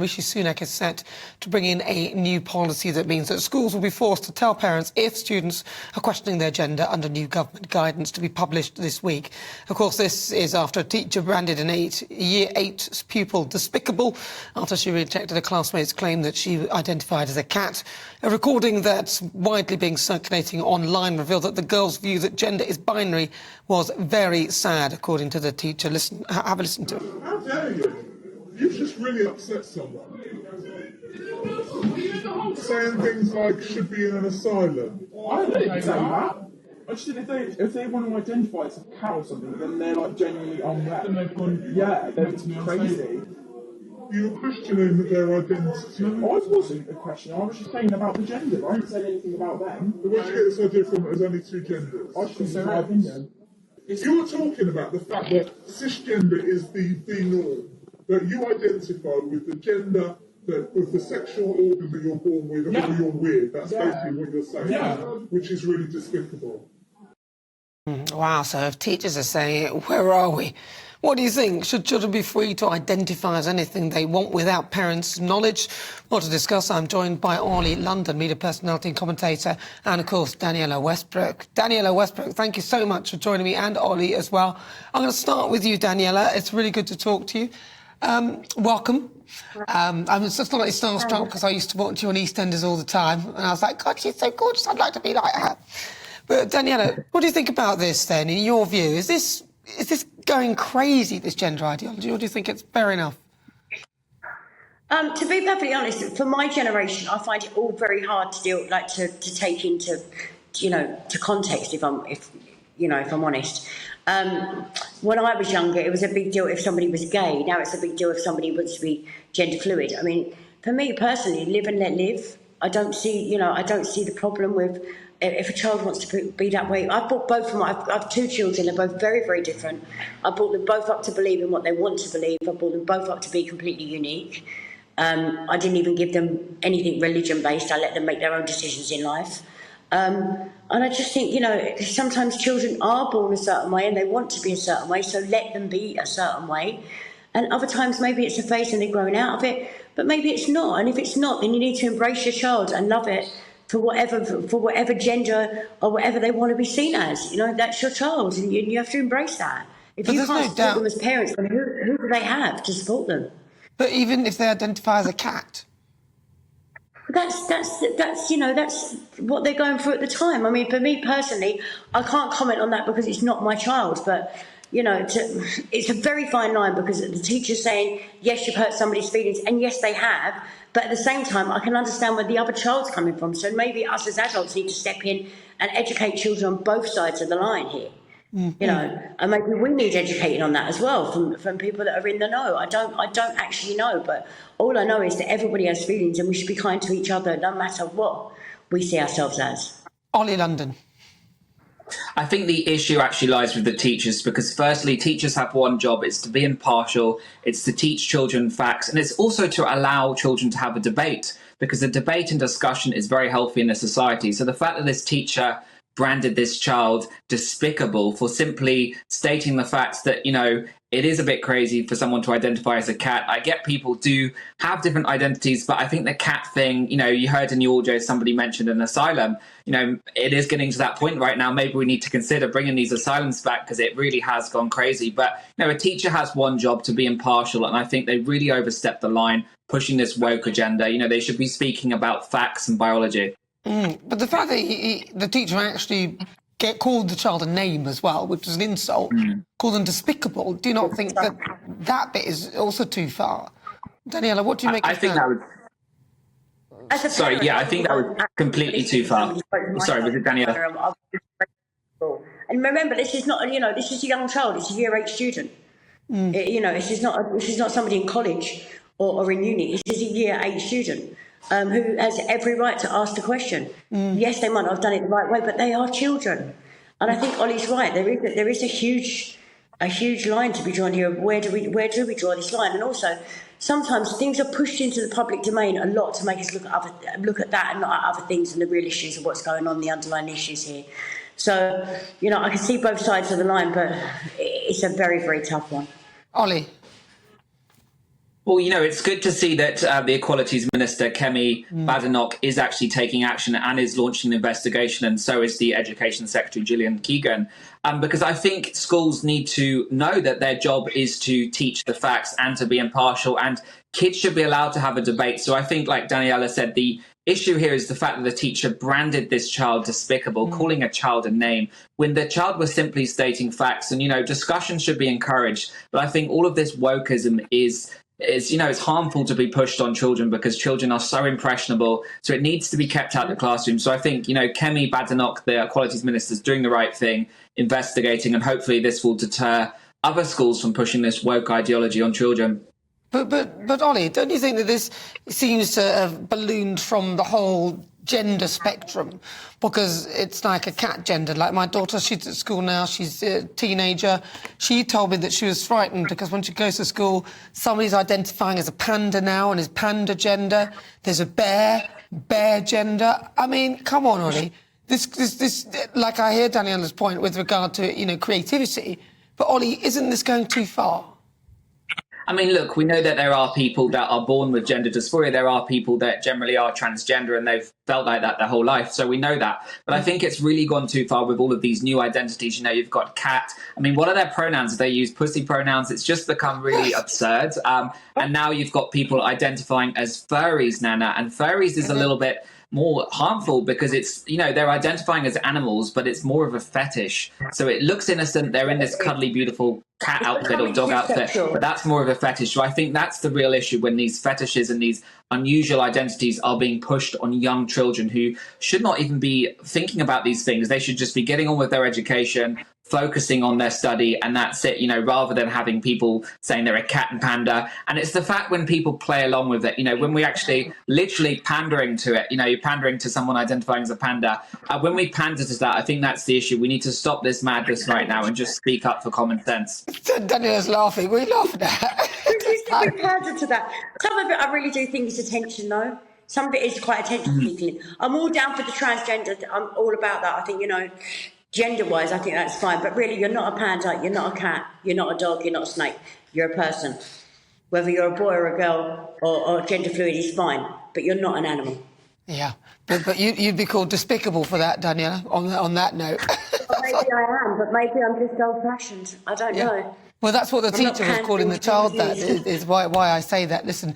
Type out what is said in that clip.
Rishi Sunak is set to bring in a new policy that means that schools will be forced to tell parents if students are questioning their gender under new government guidance to be published this week. Of course, this is after a teacher branded an year 8 pupil despicable after she rejected a classmate's claim that she identified as a cat. A recording that's widely being circulating online revealed that the girl's view that gender is binary was very sad, according to the teacher. Have a listen to it. How dare you? You've just really upset someone. Saying things like should be in an asylum. I didn't say that. I just think if they want to identify as a cat or something, then they're like genuinely unwell. Yeah, they're crazy. You were questioning their identity. I wasn't a question. I was just saying about the gender. I didn't say anything about them. But where did you get this idea from? There's only 2 genders. I just think it's my opinion. You were talking about the fact that cisgender is the norm. That you identify with the gender, with the sexual organ that you're born with, and whether you're weird. That's basically what you're saying, which is really despicable. Wow, so if teachers are saying it, where are we? What do you think? Should children be free to identify as anything they want without parents' knowledge? Well, to discuss, I'm joined by Ollie London, media personality and commentator, and of course, Danniella Westbrook. Danniella Westbrook, thank you so much for joining me, and Ollie as well. I'm going to start with you, Danniella. It's really good to talk to you. Welcome. I'm slightly starstruck because I used to watch you on EastEnders all the time, and I was like, God, she's so gorgeous, I'd like to be like her. But Danniella, what do you think about this then, in your view? Is this going crazy, this gender ideology, or do you think it's fair enough? To be perfectly honest, for my generation, I find it all very hard to deal, to take into, to context. If I'm honest. When I was younger, it was a big deal if somebody was gay. Now it's a big deal if somebody wants to be gender fluid. I mean, for me personally, live and let live. I don't see the problem with if a child wants to be that way. I brought both of them. I have 2 children. They're both very, very different. I brought them both up to believe in what they want to believe. I brought them both up to be completely unique. I didn't even give them anything religion-based. I let them make their own decisions in life. And I just think, sometimes children are born a certain way and they want to be a certain way, so let them be a certain way. And other times maybe it's a phase and they're growing out of it, but maybe it's not. And if it's not, then you need to embrace your child and love it for whatever gender or whatever they want to be seen as. That's your child, and you have to embrace that. If you can't support them as parents, then who do they have to support them? But even if they identify as a cat? That's what they're going through at the time. I mean, for me personally, I can't comment on that because it's not my child. But it's a very fine line, because the teacher's saying yes, you've hurt somebody's feelings, and yes, they have. But at the same time, I can understand where the other child's coming from. So maybe us as adults need to step in and educate children on both sides of the line here. And maybe we need educating on that as well from people that are in the know. I don't actually know, but all I know is that everybody has feelings and we should be kind to each other no matter what we see ourselves as. Ollie London. I think the issue actually lies with the teachers, because firstly, teachers have one job: it's to be impartial, it's to teach children facts, and it's also to allow children to have a debate, because the debate and discussion is very healthy in a society. So the fact that this teacher branded this child despicable for simply stating the facts that, it is a bit crazy for someone to identify as a cat. I get people do have different identities, but I think the cat thing, you heard in the audio somebody mentioned an asylum. It is getting to that point right now. Maybe we need to consider bringing these asylums back, because it really has gone crazy. But, a teacher has one job: to be impartial. And I think they really overstepped the line pushing this woke agenda. They should be speaking about facts and biology. But the fact that the teacher actually called the child a name as well, which was an insult, called them despicable, do you not think that bit is also too far? Danniella, what do you make of that? I think that was completely too far. Sorry, was it Danniella? And remember, this is not, this is a young child. It's a year 8 student. This is not somebody in college or in uni. This is a year 8 student. Who has every right to ask the question. Yes, they might not have done it the right way, but they are children. And I think Ollie's right. There is a huge line to be drawn here. Where do we draw this line? And also, sometimes things are pushed into the public domain a lot to make us look at that and not at other things and the real issues of what's going on, the underlying issues here. So, I can see both sides of the line, but it's a very, very tough one. Ollie. Well, it's good to see that the Equalities Minister, Kemi Badenoch, is actually taking action and is launching an investigation, and so is the Education Secretary, Gillian Keegan, because I think schools need to know that their job is to teach the facts and to be impartial, and kids should be allowed to have a debate. So I think, like Danniella said, the issue here is the fact that the teacher branded this child despicable, calling a child a name, when the child was simply stating facts. And, discussion should be encouraged. But I think all of this wokeism is it's harmful to be pushed on children because children are so impressionable. So it needs to be kept out of the classroom. So I think, Kemi Badenoch, the Equalities Minister, is doing the right thing, investigating, and hopefully this will deter other schools from pushing this woke ideology on children. But Ollie, don't you think that this seems to have ballooned from the whole gender spectrum? Because it's like a cat gender. Like my daughter, she's at school now, she's a teenager. She told me that she was frightened because when she goes to school, somebody's identifying as a panda now and is panda gender. There's a bear gender. I mean, come on, Ollie. This, like I hear Danniella's point with regard to, creativity, but Ollie, isn't this going too far? I mean, look, we know that there are people that are born with gender dysphoria. There are people that generally are transgender and they've felt like that their whole life. So we know that. But I think it's really gone too far with all of these new identities. You've got cat. I mean, what are their pronouns? They use pussy pronouns. It's just become really absurd. And now you've got people identifying as furries, Nana. And furries is a little bit more harmful because it's, they're identifying as animals, but it's more of a fetish. So it looks innocent. They're in this cuddly, beautiful cat outfit or dog outfit, but that's more of a fetish. So I think that's the real issue when these fetishes and these unusual identities are being pushed on young children who should not even be thinking about these things. They should just be getting on with their education, focusing on their study, and that's it, rather than having people saying they're a cat and panda. And it's the fact when people play along with it, when we actually literally pandering to it, you're pandering to someone identifying as a panda. When we pander to that, I think that's the issue. We need to stop this madness right now and just speak up for common sense. Daniella's laughing. What are you laughing at? We pander to that. Some of it I really do think is attention, though. Some of it is quite attention-seeking. I'm all down for the transgender. I'm all about that. I think, gender-wise, I think that's fine. But really, you're not a panda, you're not a cat, you're not a dog, you're not a snake. You're a person. Whether you're a boy or a girl or gender fluid is fine, but you're not an animal. Yeah, but you'd be called despicable for that, Danniella, on that note. Well, maybe I am, but maybe I'm just old-fashioned. I don't know. Well, that's what the teacher was calling the child. That is why I say that. Listen.